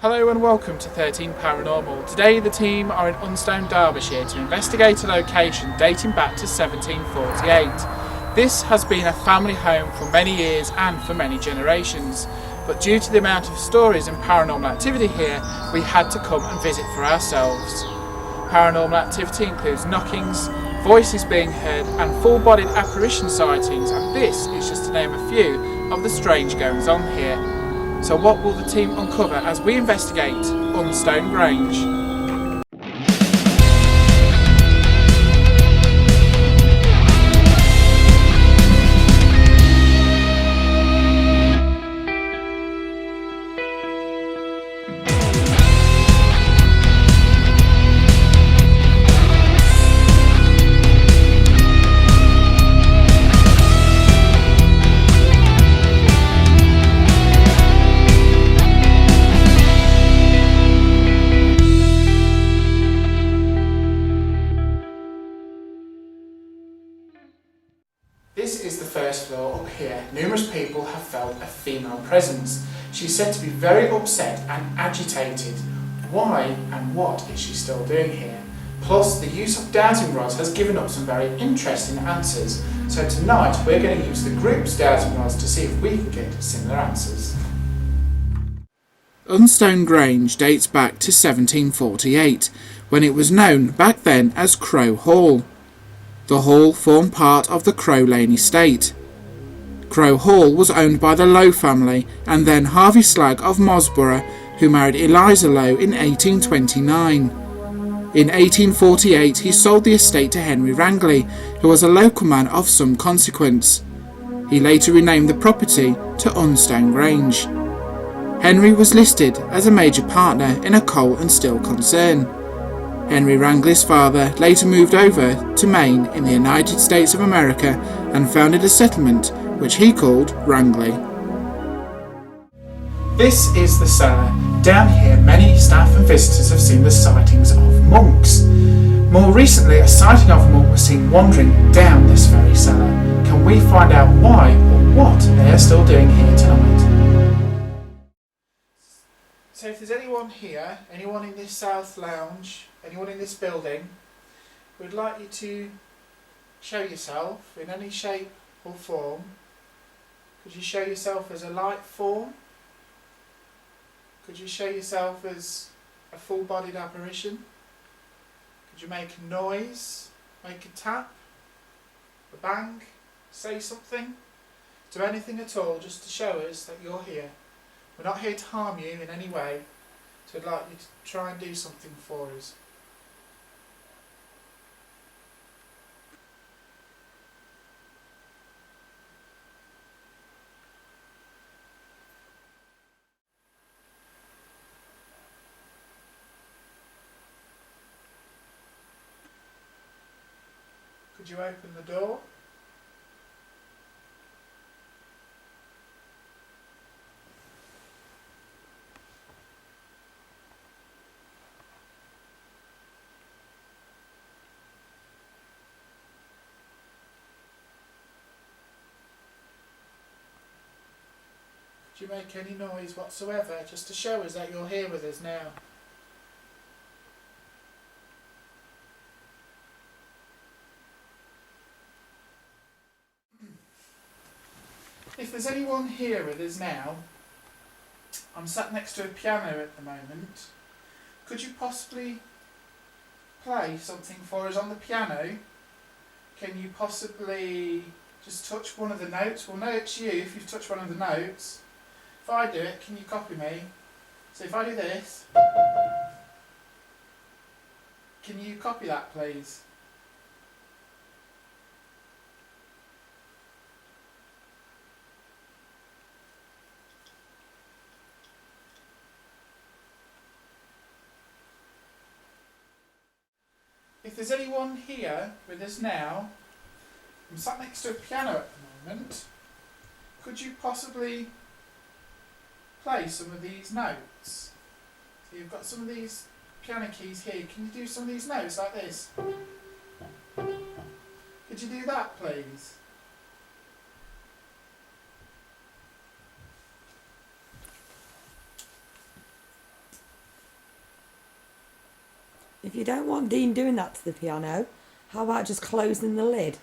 Hello and welcome to 13 Paranormal. Today the team are in Unstone, Derbyshire to investigate a location dating back to 1748. This has been a family home for many years and for many generations, but due to the amount of stories and paranormal activity here, we had to come and visit for ourselves. Paranormal activity includes knockings, voices being heard and full-bodied apparition sightings, and this is just to name a few of the strange goings on here. So what will the team uncover as we investigate Unstone Grange? This is the first floor. Up here, numerous people have felt a female presence. She's said to be very upset and agitated. Why and what is she still doing here? Plus, the use of dowsing rods has given up some very interesting answers. So tonight, we're going to use the group's dowsing rods to see if we can get similar answers. Unstone Grange dates back to 1748, when it was known back then as Crow Hall. The hall formed part of the Crow Lane estate. Crow Hall was owned by the Lowe family and then Harvey Slagg of Mosborough, who married Eliza Lowe in 1829. In 1848 he sold the estate to Henry Rangley, who was a local man of some consequence. He later renamed the property to Unstone Grange. Henry was listed as a major partner in a coal and steel concern. Henry Rangley's father later moved over to Maine in the United States of America and founded a settlement which he called Rangley. This is the cellar. Down here many staff and visitors have seen the sightings of monks. More recently a sighting of a monk was seen wandering down this very cellar. Can we find out why or what they are still doing here tonight? So if there's anyone here, anyone in this south lounge, anyone in this building, we'd like you to show yourself in any shape or form. Could you show yourself as a light form? Could you show yourself as a full-bodied apparition? Could you make a noise, make a tap, a bang, say something? Do anything at all just to show us that you're here. We're not here to harm you in any way, so I'd like you to try and do something for us. Could you open the door? Could you make any noise whatsoever just to show us that you're here with us now? If there's anyone here with us now, I'm sat next to a piano at the moment. Could you possibly play something for us on the piano? Can you possibly just touch one of the notes? We'll know it's you if you've touched one of the notes. If I do it, can you copy me? So if I do this, can you copy that please? If there's anyone here with us now, I'm sat next to a piano at the moment, could you possibly play some of these notes? So you've got some of these piano keys here, can you do some of these notes like this? Could you do that please? If you don't want Dean doing that to the piano, how about just closing the lid?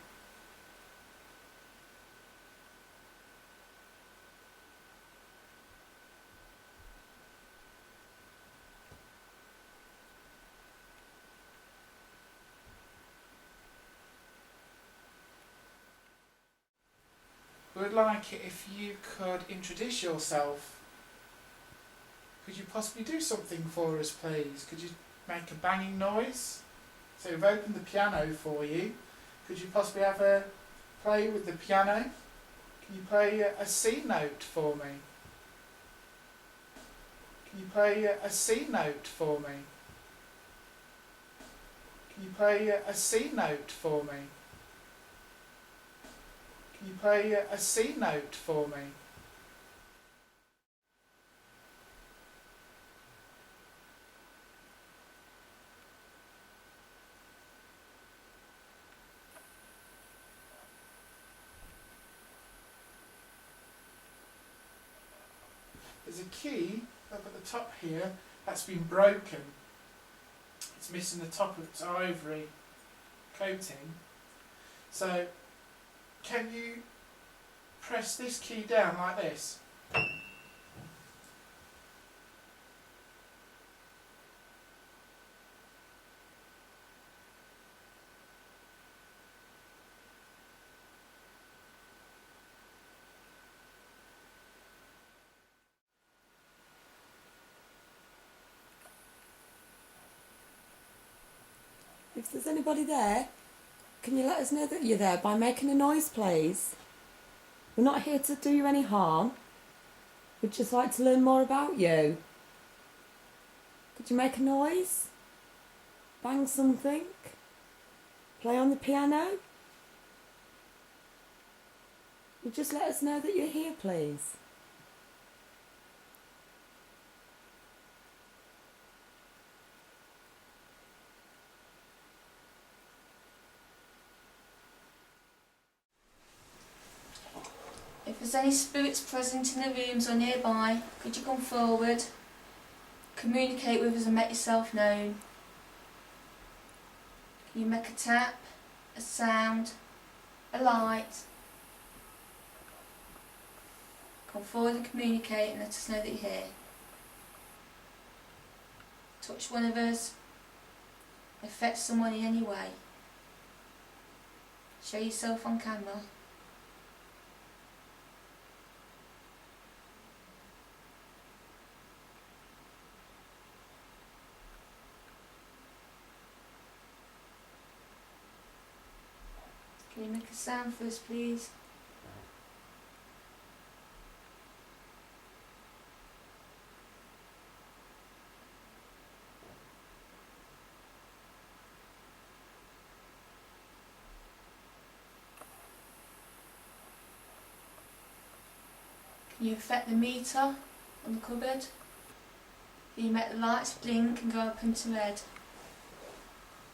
We'd like it if you could introduce yourself. Could you possibly do something for us, please? Could you make a banging noise? So we've opened the piano for you. Could you possibly have a play with the piano? Can you play a C note for me? Can you play a C note for me? Can you play a C note for me? Can you play a C note for me? There's a key up at the top here that's been broken. It's missing the top of its ivory coating. So, can you press this key down like this? If there's anybody there, can you let us know that you're there by making a noise, please? We're not here to do you any harm. We'd just like to learn more about you. Could you make a noise? Bang something? Play on the piano? You just let us know that you're here, please. If there's any spirits present in the rooms or nearby, could you come forward, communicate with us and make yourself known? Can you make a tap, a sound, a light? Come forward and communicate and let us know that you're here. Touch one of us, affect someone in any way. Show yourself on camera. Can you make a sound for us, please? Can you affect the meter on the cupboard? Can you make the lights blink and go up into red?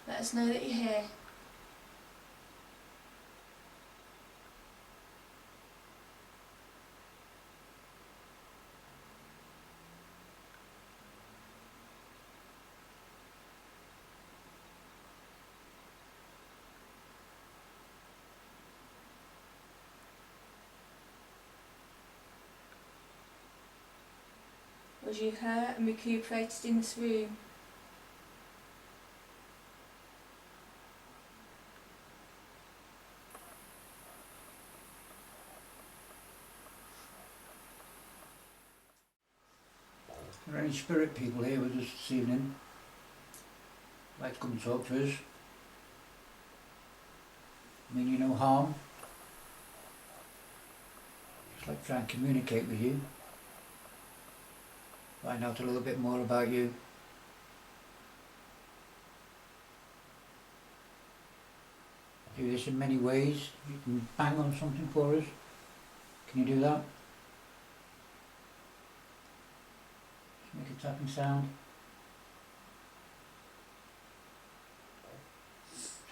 Let us know that you're here. Was you hurt and recuperated in this room? Are there any spirit people here with us this evening? Like to come and talk to us? Mean you no harm? Just like to try and communicate with you. Find out a little bit more about you. Do this in many ways. You can bang on something for us. Can you do that? Just make a tapping sound.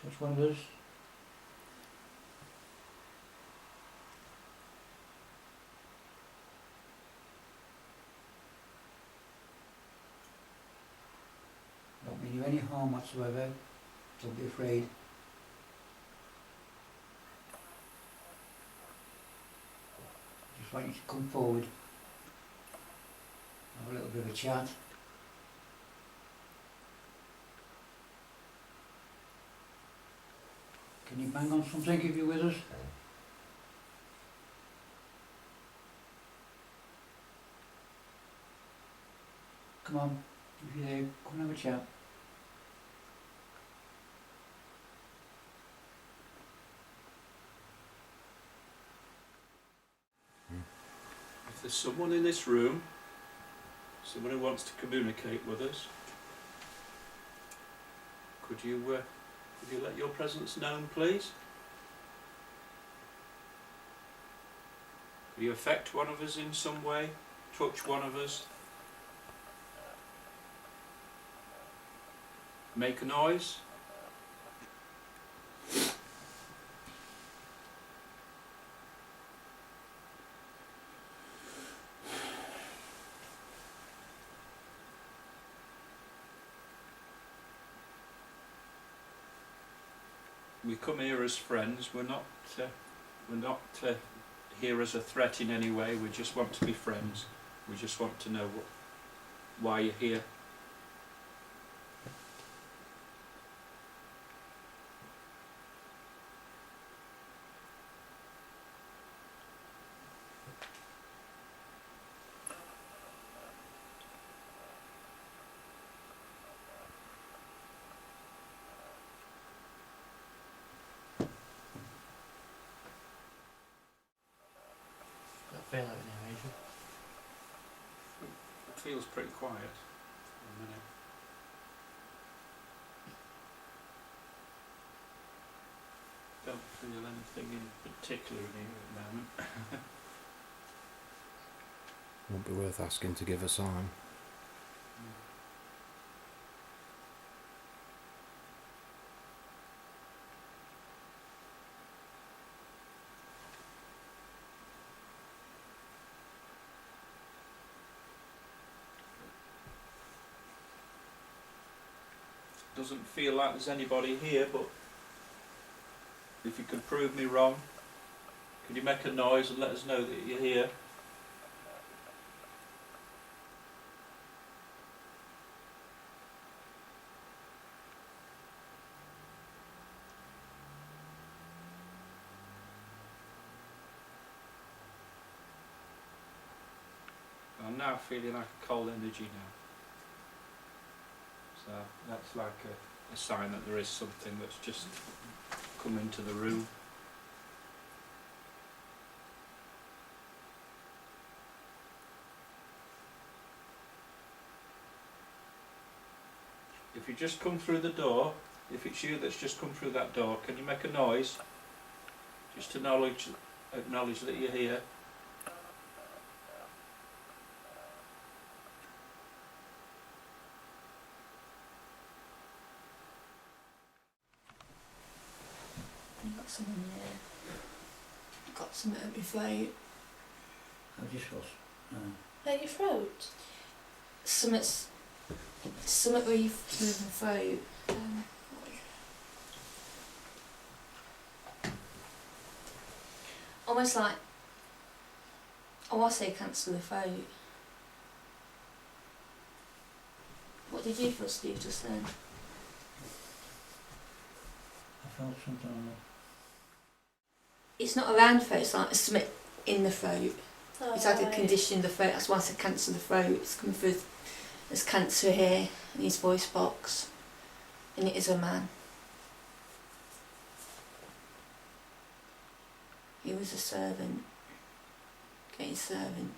Touch one of us. Don't mean you any harm. harm whatsoever. Don't be afraid. Just want you to come forward, have a little bit of a chat. Can you bang on something if you're with us? Come on, if you're there, come and have a chat. If there's someone in this room, someone who wants to communicate with us, could you let your presence known, please? Could you affect one of us in some way? Touch one of us? Make a noise? We come here as friends. We're not here as a threat in any way. We just want to be friends. We just want to know why you're here. Feel like it now, Angel. It feels pretty quiet for a minute. Don't feel anything in particular in here at the moment. Won't be worth asking to give a sign. Doesn't feel like there's anybody here, but if you could prove me wrong, could you make a noise and let us know that you're here? I'm now feeling like a cold energy now. So that's like a sign that there is something that's just come into the room. If you just come through the door, if it's you that's just come through that door, can you make a noise? Just to acknowledge that you're here. I've got something there. I've got something at my throat. How's your throat? At your throat? Something where you've moved my throat. Almost like, I say cancer of the throat. What did you feel, Steve, just then? I felt something on it. It's not around the throat, it's like something in the throat. Oh, He's had a condition in the throat, that's why I said cancer of the throat. It's coming through, there's cancer here in his voice box, and it is a man. He was a servant, getting servant.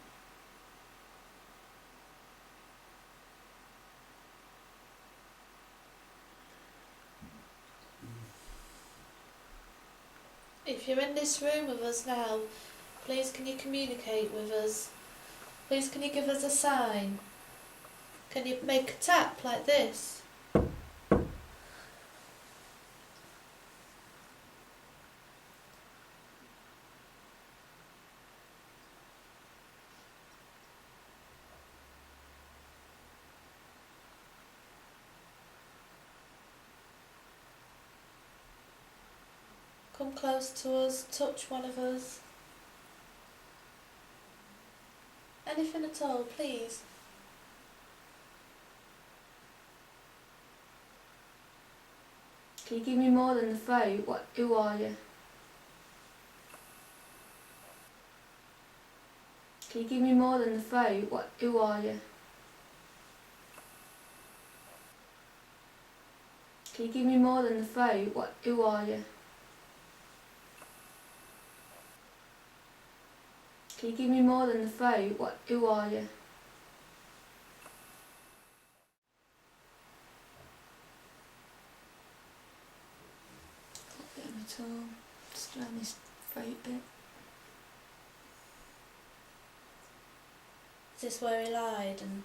If you're in this room with us now, please can you communicate with us? Please can you give us a sign? Can you make a tap like this? Come close to us, touch one of us. Anything at all, please. Can you give me more than the photo? Who are you? Can you give me more than the photo? Who are you? Can you give me more than the photo? Who are you? Can you give me more than the photo? Who are you? Not getting at all. Just around this throat bit. Is this where he lied and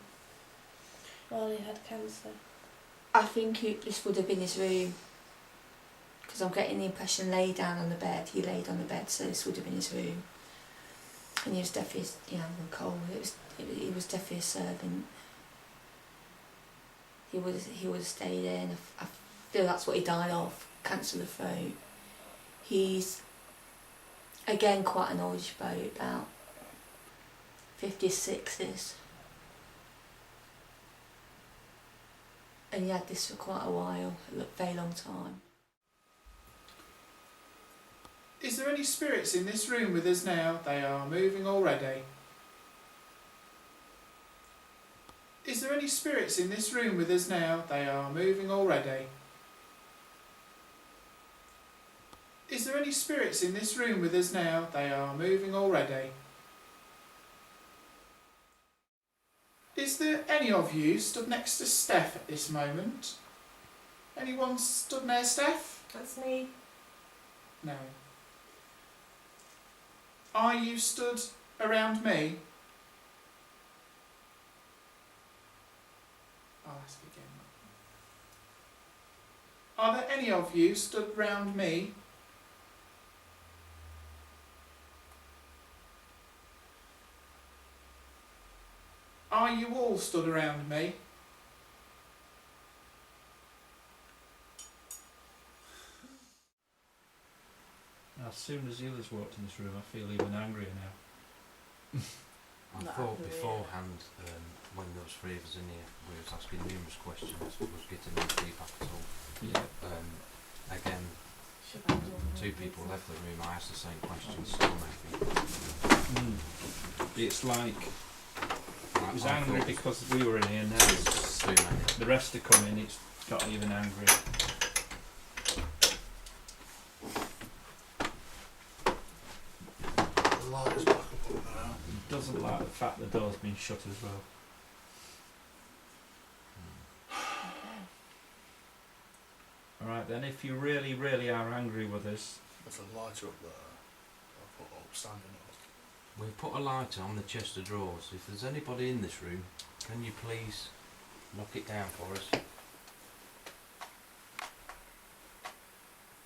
while he had cancer? I think this would have been his room. Because I'm getting the impression lay down on the bed. He laid on the bed, so this would have been his room. And he was definitely, I'm cold. He was definitely a servant. He would have stayed in. I feel that's what he died of, cancer of the throat. He's again quite an oldish boat, about 50s, 60s. And he had this for quite a while, a very long time. Is there any spirits in this room with us now? They are moving already. Is there any spirits in this room with us now? They are moving already. Is there any spirits in this room with us now? They are moving already. Is there any of you stood next to Steph at this moment? Anyone stood near Steph? That's me. No. Are you stood around me? I'll ask again. Are there any of you stood round me? Are you all stood around me? As soon as the others walked in this room, I feel even angrier now. I Not thought angry. beforehand, when there was three of us in here, we was asking numerous questions, was getting no feedback at all. Yeah. Again, two people left the room, I asked the same questions, still no feedback. It's like, I it was thought angry it was because we were in here, now too many. the rest have come in, it's got even angrier. The light is back up now. He doesn't like the fact the door's been shut as well. Alright then, if you really, really are angry with us, There's a lighter up there. I'll put up, standing up. We've put a lighter on the chest of drawers. If there's anybody in this room, can you please knock it down for us?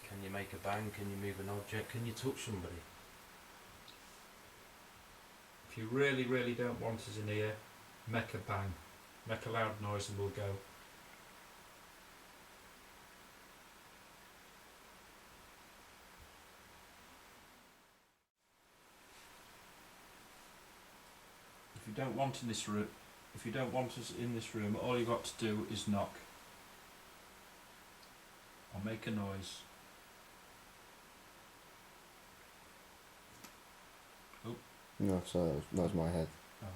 Can you make a bang? Can you move an object? Can you touch somebody? if you really, really don't want us in here, make a bang. Make a loud noise and we'll go. If you don't want us in this room, all you've got to do is knock. Or make a noise. No, sorry, that was my head. Oh.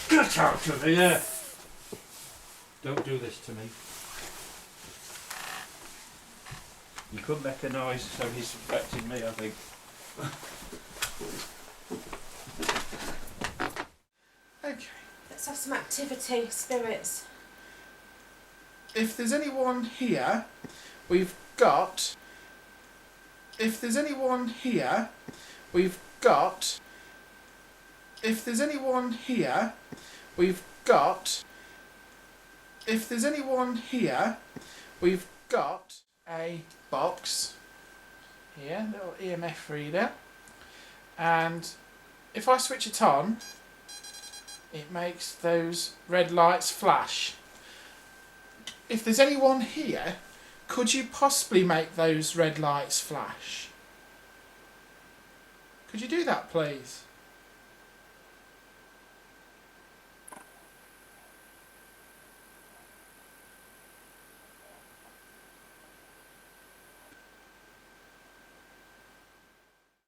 Get out of here! Don't do this to me. You could make a noise, so he's affecting me, I think. Okay. Let's have some activity, spirits. If there's anyone here, we've got... If there's anyone here, we've got if there's anyone here, we've got... If there's anyone here, we've got a box here, little EMF reader, and if I switch it on, it makes those red lights flash. If there's anyone here, could you possibly make those red lights flash? Could you do that, please?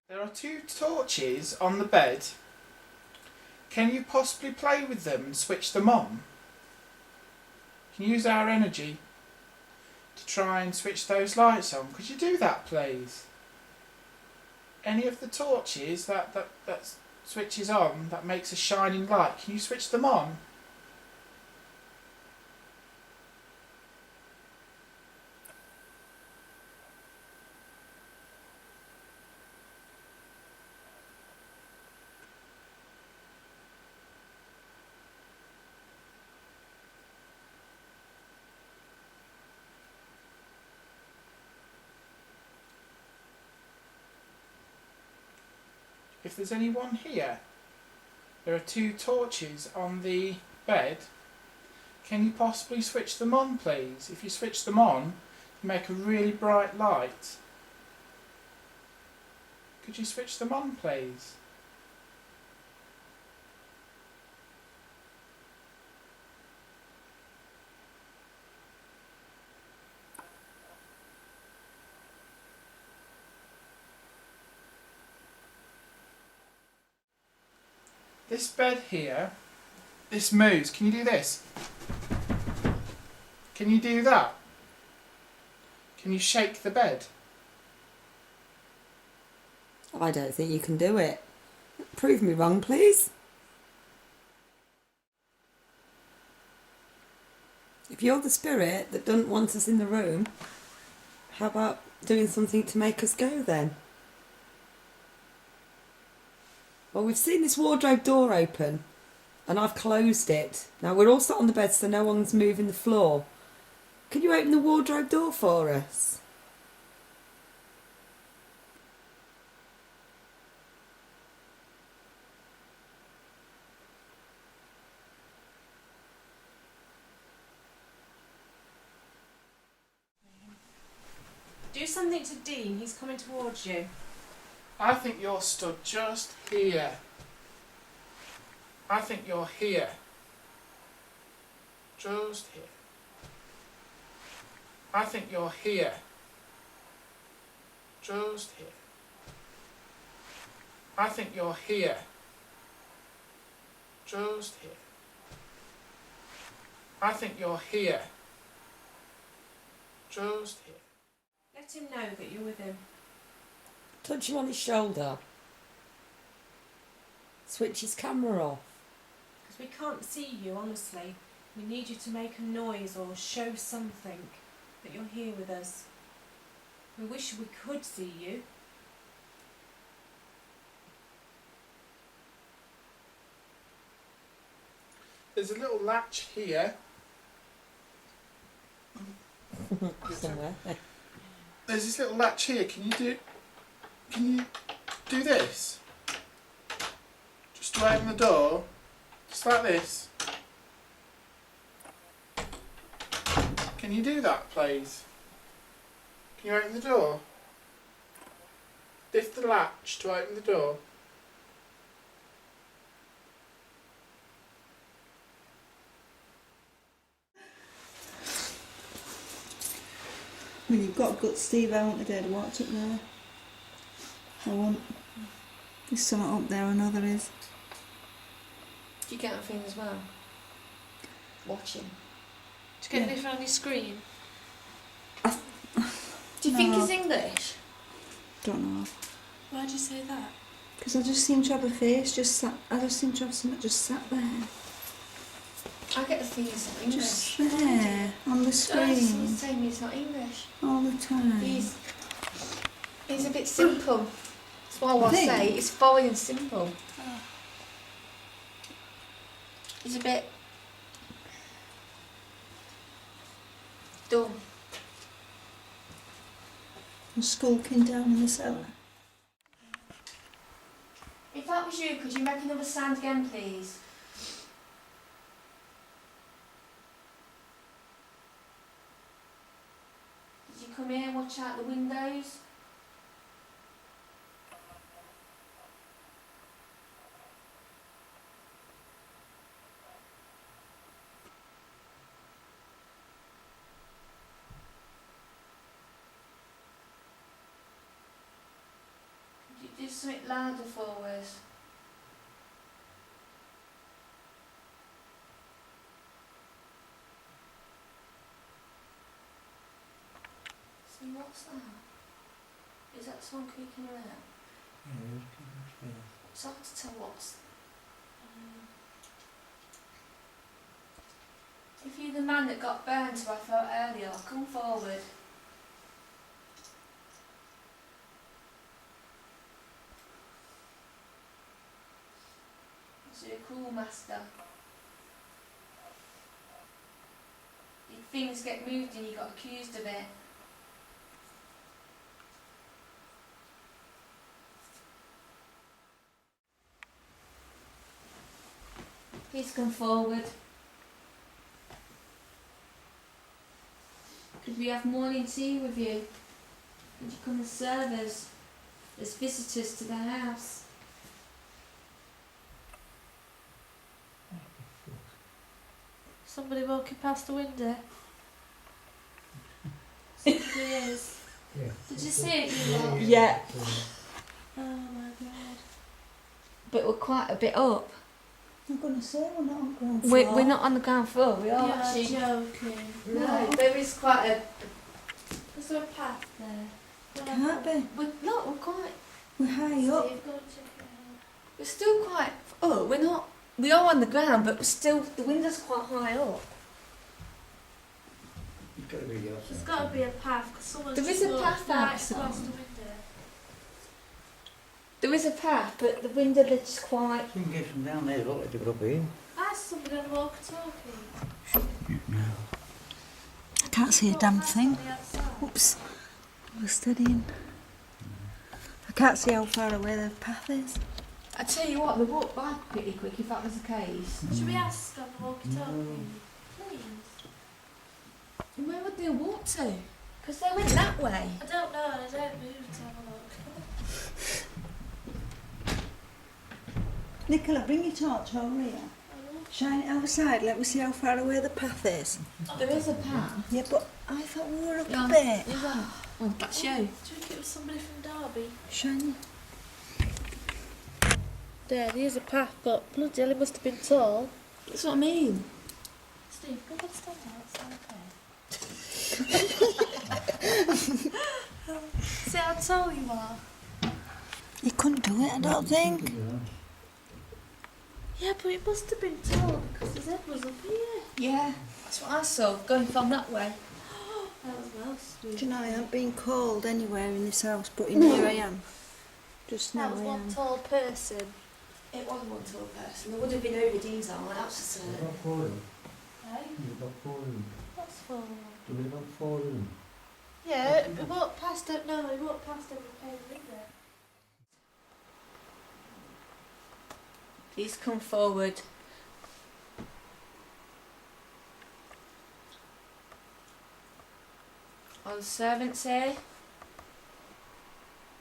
There are 2 torches on the bed. Can you possibly play with them and switch them on? Can you use our energy to try and switch those lights on? Could you do that, please? Any of the torches that switches on, that makes a shining light, can you switch them on? If there's anyone here, there are 2 torches on the bed. Can you possibly switch them on, please? If you switch them on, you make a really bright light. Could you switch them on, please? This bed here, this moves. Can you do this? Can you do that? Can you shake the bed? I don't think you can do it. Prove me wrong, please. If you're the spirit that doesn't want us in the room, how about doing something to make us go then? Well, we've seen this wardrobe door open and I've closed it. Now we're all sat on the bed so no one's moving the floor. Can you open the wardrobe door for us? Do something to Dean, he's coming towards you. I think you're stood just here. I think you're here. Just here. I think you're here. Just here. I think you're here. Just here. I think you're here. Just here. Let him know that you're with him. Touch him on his shoulder. Switch his camera off. Because we can't see you, honestly. We need you to make a noise or show something that you're here with us. We wish we could see you. There's a little latch here. Somewhere. There's this little latch here. Can you do this? Just to open the door. Just like this. Can you do that, please? Can you open the door? Lift the latch to open the door. Well, you've got guts, Steve. I want the dead watch up there. I want. There's something up there, I know there is. Do you get that thing as well? Watching. Do you get anything on your screen? Do you think it's English? Don't know. Why do you say that? Because I just seem to have a face just sat. I just seem to have something just sat there. I get the thing it's English. Just there, on the screen. He's saying he's not English. All the time. He's a bit simple. That's what I Think? say. It's foreign and simple. She's a bit dumb. And skulking down in the cellar. If that was you, could you make another sound again, please? Did you come here and watch out the windows? Could you do something louder for us? See, what's that? Is that someone creaking around? Yeah, it's keeping upstairs. It's hard to tell what's... If you're the man that got burned who I felt earlier, come forward. So you're a cruel master. If things get moved and you got accused of it. Please come forward. Could we have morning tea with you? Could you come and serve us as visitors to the house? Somebody walking past the window. Somebody is. Yeah. Did you see it, you lot? Yeah. Oh my god. But we're quite a bit up. I'm going to say we're not on ground floor. We're not on the ground floor, we are You're actually. joking. No, there is quite a... Is there a path there? Can't be. We're quite... We're high So up. you've got to check it out. We're still quite... Oh, we're not... We are on the ground, but we're still... The window's quite high up. You've got to be outside. There's got to be a path because someone's There is just a walked path right outside. across the window. There is a path, but the window looks quite... You can get from down there, look like to go up here. That's somebody on the walkie-talkie. I can't see a damn thing. On the outside. Oops. We're studying. I can't see how far away the path is. I tell you what, they walked by pretty quick if that was the case. Should we ask on the walkie-talkie? Please. And where would they walk to? Because they went that way. I don't know, and I don't move to have a look. Nicola, bring your torch over here. Shine it outside, let me see how far away the path is. There is a path. Yeah, but I thought we were up Yeah. a bit. Is that? Oh, that's you. Do you think it was somebody from Derby? Shine There, there's a path, but bloody hell, it must have been tall. That's what I mean. Steve, go and stand outside, okay? See how tall you are? You couldn't do it, I don't think. Yeah, but it must have been tall because his head was up here. Yeah, that's what I saw, going from that way. That was well sweet. Do you know, I haven't been cold anywhere in this house, but in here I am. Just now That was I one am. tall person. It was one tall person. There would have been Overdines on, that's for certain. About 4 of them. Hey? About 4 of them. What's for? There was about 4 of them. Yeah, we walked past it. No, we walked past every pane window. Please come forward. Are the servants here?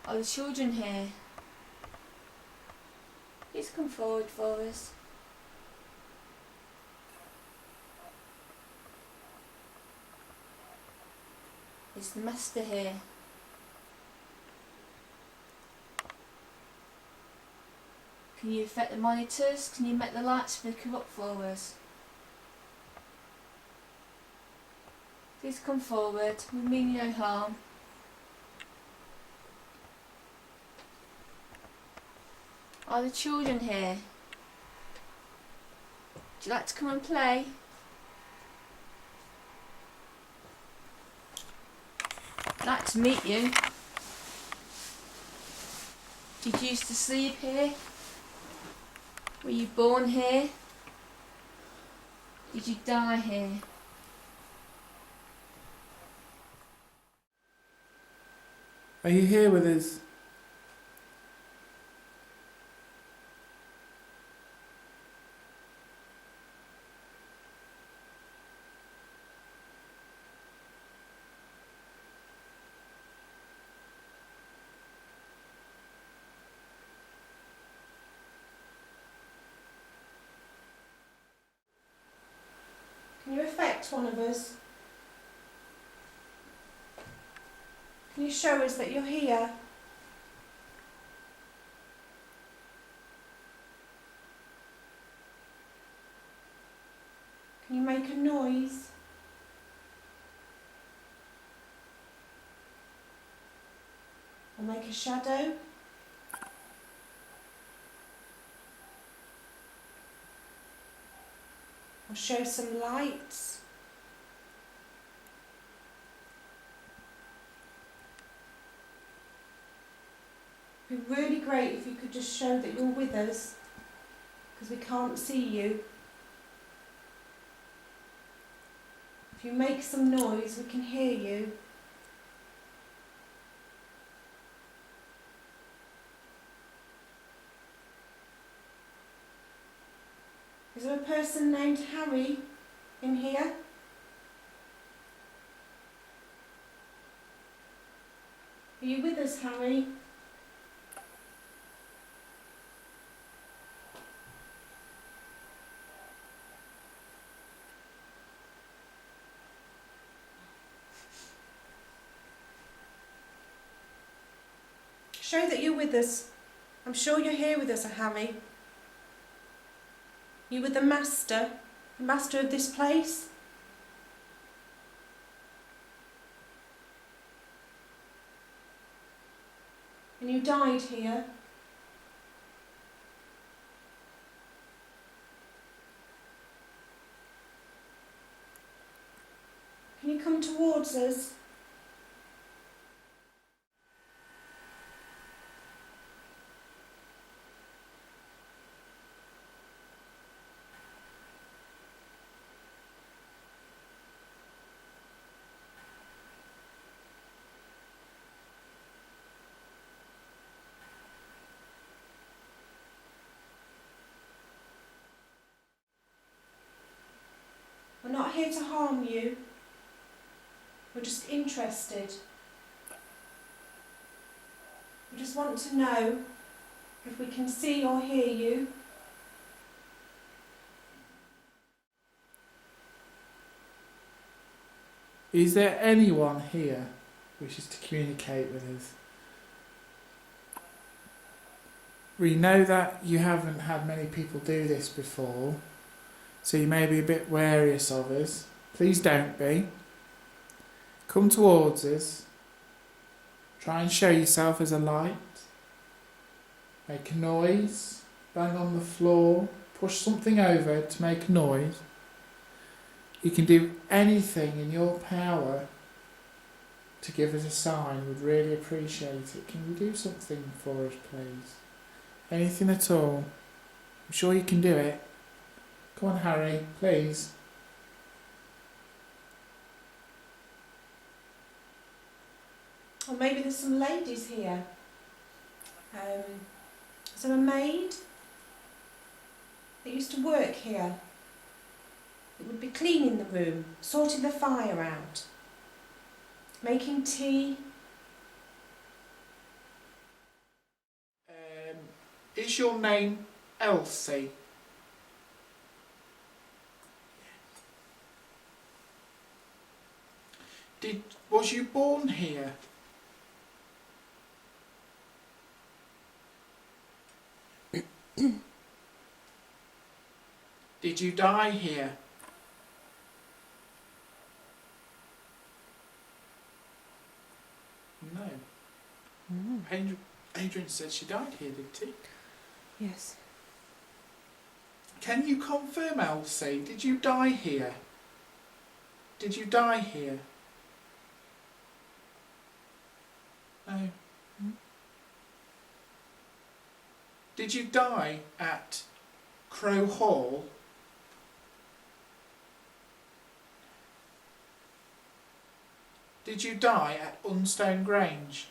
Are the children here? Please come forward for us. Is the master here? Can you affect the monitors? Can you make the lights flicker up for us? Please come forward. We mean you no harm. Are the children here? Would you like to come and play? I'd like to meet you. Did you used to sleep here? Were you born here? Did you die here? Are you here with us? Can you affect one of us? Can you show us that you're here? Can you make a noise? Or make a shadow? Or show some lights? It'd be really great if you could just show that you're with us, because we can't see you. If you make some noise, we can hear you. Is there a person named Harry in here? Are you with us, Harry? Show that you're with us. I'm sure you're here with us, Harry. You were the master of this place? And you died here? Can you come towards us? We're not here to harm you. We're just interested. We just want to know if we can see or hear you. Is there anyone here who wishes to communicate with us? We know that you haven't had many people do this before, so you may be a bit wary of us. Please don't be. Come towards us. Try and show yourself as a light. Make a noise. Bang on the floor. Push something over to make a noise. You can do anything in your power to give us a sign. We'd really appreciate it. Can you do something for us, please? Anything at all. I'm sure you can do it. Come on, Harry, please. Or maybe there's some ladies here. Is there a maid that used to work here? It would be cleaning the room, sorting the fire out, making tea. Is your name Elsie? Was you born here? Did you die here? No. Adrian said she died here, did she? Yes. Can you confirm, Elsie? Did you die here? Did you die here? No. Did you die at Crow Hall? Did you die at Unstone Grange?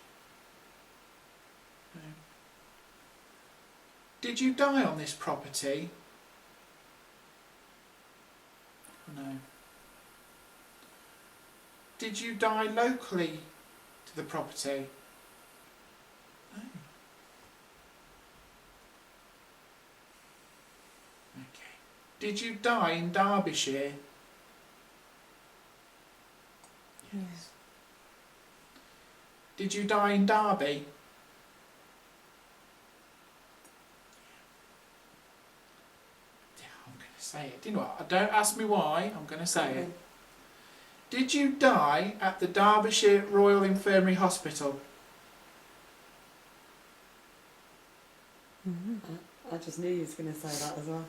No. Did you die on this property? No. Did you die locally to the property? No. Okay. Did you die in Derbyshire? Yes. Did you die in Derby? Yeah, I'm going to say it. Do you know what? Don't ask me why, I'm going to say it. Did you die at the Derbyshire Royal Infirmary Hospital? I just knew you was going to say that as well.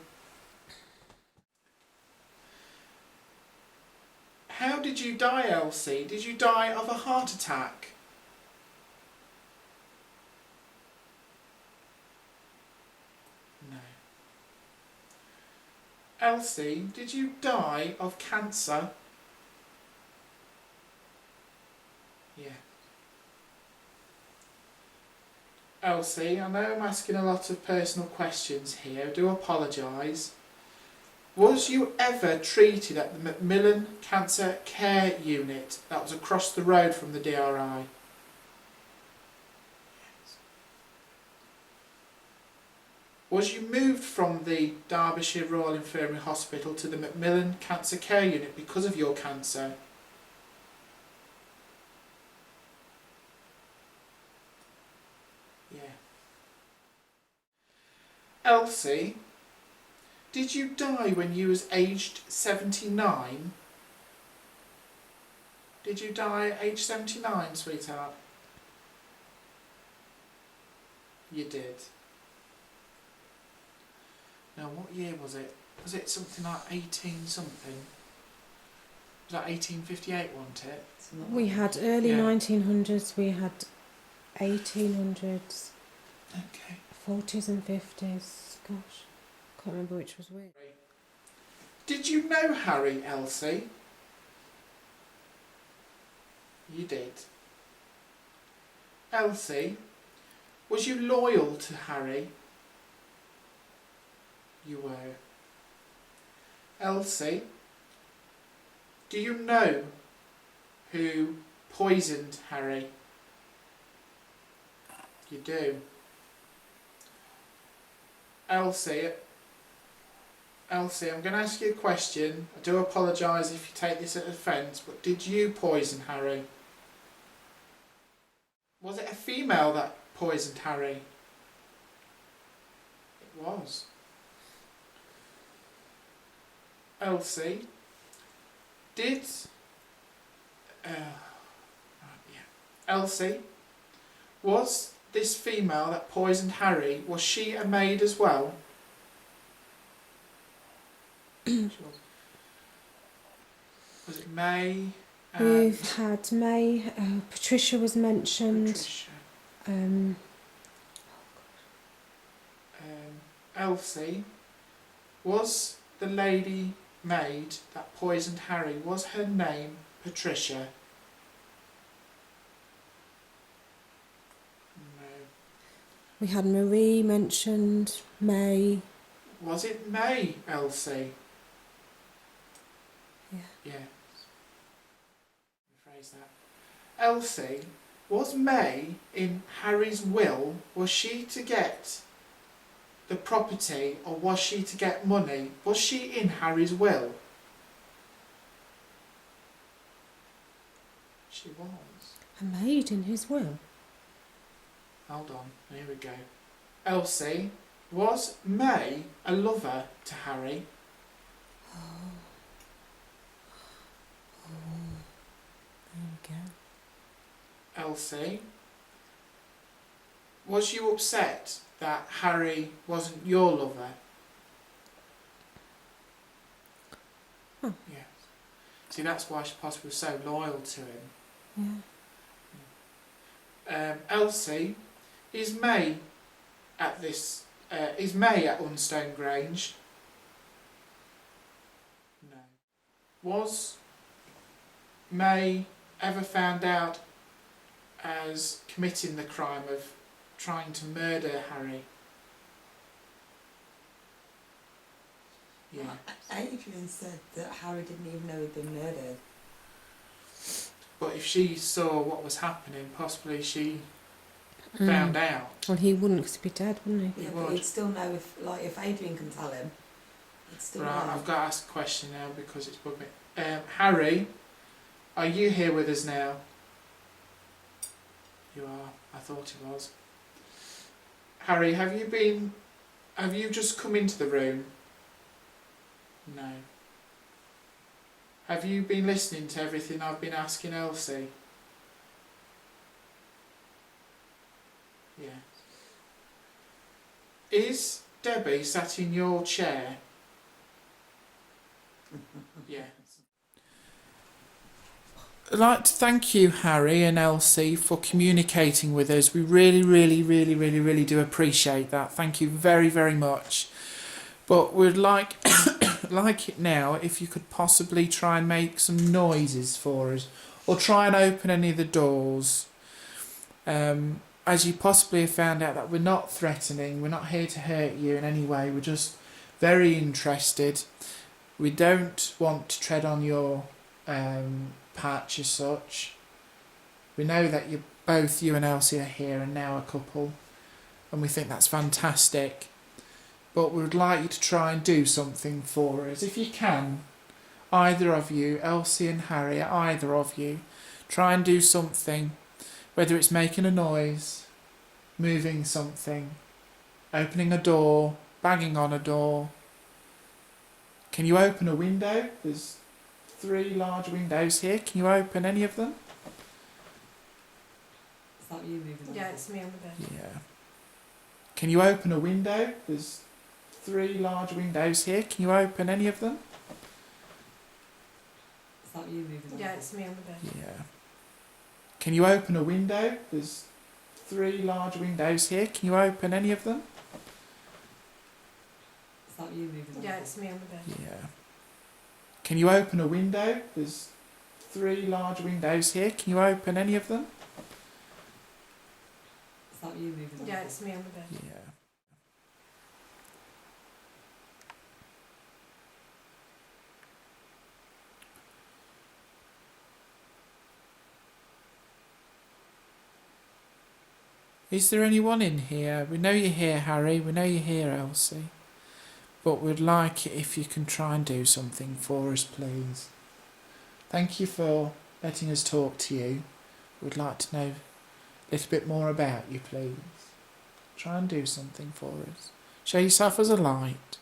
How did you die, Elsie? Did you die of a heart attack? No. Elsie, did you die of cancer? Yeah. Elsie, I know I'm asking a lot of personal questions here. I do apologise. Was you ever treated at the Macmillan Cancer Care Unit that was across the road from the DRI? Yes. Was you moved from the Derbyshire Royal Infirmary Hospital to the Macmillan Cancer Care Unit because of your cancer? Yeah. Elsie, did you die when you was aged 79? Did you die at age 79, sweetheart? You did. Now, what year was it? Was it something like 18 something? Was that 1858, wasn't it? We had early Yeah. 1900s, we had 1800s, Okay. 40s and 50s. Gosh, can't remember which was which. Did you know Harry, Elsie? You did. Elsie, was you loyal to Harry? You were. Elsie, do you know who poisoned Harry? You do. Elsie, I'm going to ask you a question. I do apologise if you take this as offence, but did you poison Harry? Was it a female that poisoned Harry? It was. Elsie, did... Elsie, was this female that poisoned Harry, was she a maid as well? Was it May? We've had May, Patricia was mentioned. Patricia. Um, Elsie, was the lady maid that poisoned Harry, was her name Patricia? No. we had Marie mentioned, May. Was it May, Elsie? Yeah. Yeah. Rephrase that. Elsie, was May in Harry's will? Was she to get the property or was she to get money? Was she in Harry's will? She was. A maid in his will. Hold on, here we go. Elsie, was May a lover to Harry? There we go. Elsie, was you upset that Harry wasn't your lover? Huh. Yes. See, that's why she possibly was so loyal to him. Yeah. Elsie, is May at this? Is May at Unstone Grange? No. Was May ever found out as committing the crime of trying to murder Harry? Yeah. Adrian said that Harry didn't even know he'd been murdered. But if she saw what was happening, possibly she found out. Well, he wouldn't, because he'd be dead, wouldn't he? Yeah, but he'd still know if Adrian can tell him. He'd still Right, know. I've got to ask a question now because it's bugged me. Harry, are you here with us now? You are. I thought he was. Harry, have you just come into the room? No. Have you been listening to everything I've been asking Elsie? Yeah. Is Debbie sat in your chair? Yeah. I'd like to thank you, Harry and Elsie, for communicating with us. We really do appreciate that. Thank you very, very much. But we'd like it now if you could possibly try and make some noises for us, or try and open any of the doors. As you possibly have found out that we're not threatening, we're not here to hurt you in any way, we're just very interested. We don't want to tread on your patch as such. We know that you and Elsie are here and now a couple, and we think that's fantastic. But we would like you to try and do something for us. If you can, either of you, Elsie and Harry, either of you, try and do something, whether it's making a noise, moving something, opening a door, banging on a door. Can you open a window? There's 3 large windows here. Can you open any of them? Is that you moving on? Yeah, it's me on the bed. Yeah. Can you open a window? There's 3 large windows here. Can you open any of them? Is that you moving on? Yeah, it's me on the bed. Yeah. Can you open a window? There's 3 large windows here. Can you open any of them? Is that you moving on? Yeah, it's me on the bed. Yeah. Can you open a window? There's 3 large windows here. Can you open any of them? Is that you moving on? Yeah, it's me on the bed. Yeah. Is there anyone in here? We know you're here, Harry. We know you're here, Elsie. But we'd like it if you can try and do something for us, please. Thank you for letting us talk to you. We'd like to know a little bit more about you, please. Try and do something for us. Show yourself as a light.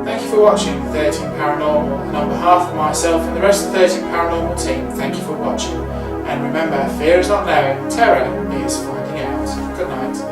Thank you for watching 13 Paranormal, and on behalf of myself and the rest of the 13 Paranormal team, thank you for watching. And remember, fear is not knowing, terror is finding out. Good night.